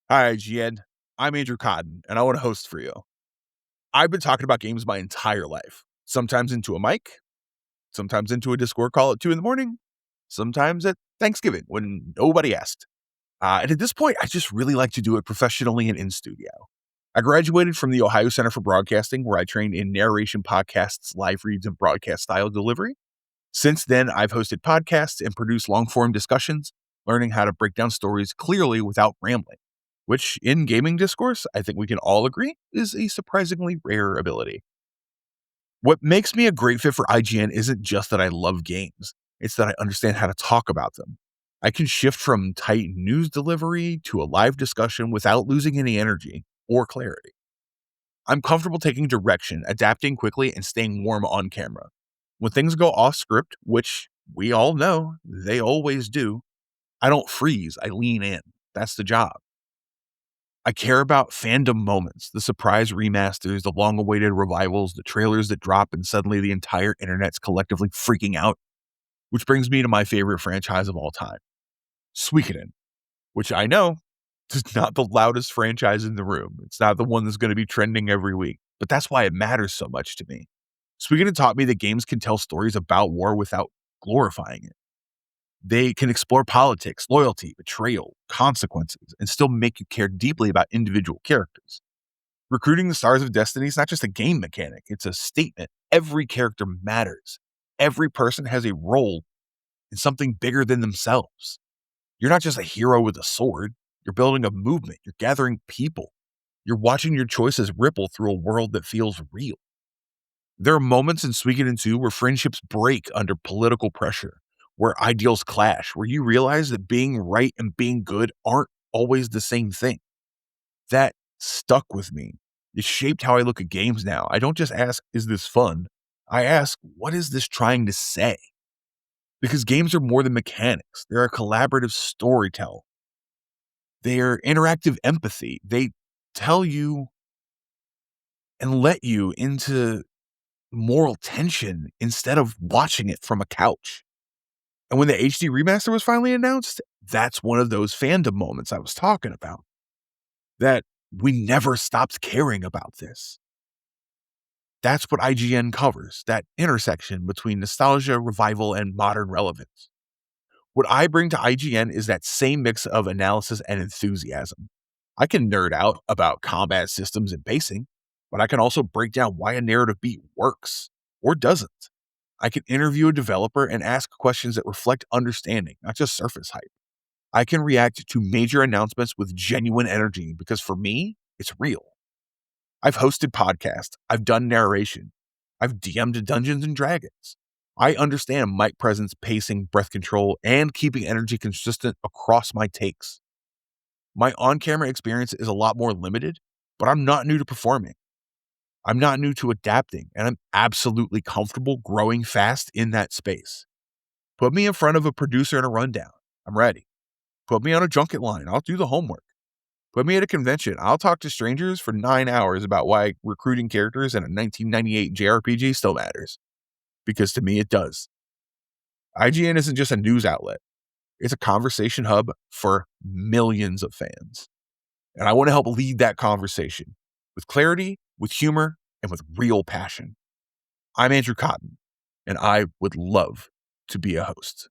Hi, IGN. I'm Andrew Cotton, and I want to host for you. I've been talking about games my entire life, sometimes into a mic, sometimes into a Discord call at 2 in the morning, sometimes at Thanksgiving when nobody asked. And at this point, I just really like to do it professionally and in studio. I graduated from the Ohio Center for Broadcasting, where I trained in narration podcasts, live reads, and broadcast style delivery. Since then, I've hosted podcasts and produced long form discussions, learning how to break down stories clearly without rambling, which in gaming discourse, I think we can all agree is a surprisingly rare ability. What makes me a great fit for IGN isn't just that I love games, it's that I understand how to talk about them. I can shift from tight news delivery to a live discussion without losing any energy or clarity. I'm comfortable taking direction, adapting quickly, and staying warm on camera. When things go off script, which we all know they always do, I don't freeze, I lean in. That's the job. I care about fandom moments, the surprise remasters, the long awaited revivals, the trailers that drop, and suddenly the entire internet's collectively freaking out. Which brings me to my favorite franchise of all time, Suikoden, which I know is not the loudest franchise in the room. It's not the one that's going to be trending every week, but that's why it matters so much to me. Suikoden taught me that games can tell stories about war without glorifying it. They can explore politics, loyalty, betrayal, consequences, and still make you care deeply about individual characters. Recruiting the Stars of Destiny is not just a game mechanic, it's a statement. Every character matters. Every person has a role in something bigger than themselves. You're not just a hero with a sword, you're building a movement, you're gathering people. You're watching your choices ripple through a world that feels real. There are moments in Suikoden 2 where friendships break under political pressure, where ideals clash, where you realize that being right and being good aren't always the same thing. That stuck with me. It shaped how I look at games now. I don't just ask, is this fun? I ask, what is this trying to say? Because games are more than mechanics. They're a collaborative storytelling. They're interactive empathy. They tell you and let you into moral tension instead of watching it from a couch. And when the HD remaster was finally announced, that's one of those fandom moments I was talking about. That we never stopped caring about this. That's what IGN covers, that intersection between nostalgia, revival, and modern relevance. What I bring to IGN is that same mix of analysis and enthusiasm. I can nerd out about combat systems and pacing, but I can also break down why a narrative beat works or doesn't. I can interview a developer and ask questions that reflect understanding, not just surface hype. I can react to major announcements with genuine energy because for me, it's real. I've hosted podcasts, I've done narration, I've DM'd Dungeons and Dragons. I understand mic presence, pacing, breath control, and keeping energy consistent across my takes. My on camera experience is a lot more limited, but I'm not new to performing. I'm not new to adapting, and I'm absolutely comfortable growing fast in that space. Put me in front of a producer and a rundown. I'm ready. Put me on a junket line. I'll do the homework. Put me at a convention. I'll talk to strangers for 9 hours about why recruiting characters in a 1998 JRPG still matters. Because to me, it does. IGN isn't just a news outlet. It's a conversation hub for millions of fans. And I want to help lead that conversation with clarity, with humor, and with real passion. I'm Andrew Cotton, and I would love to be a host.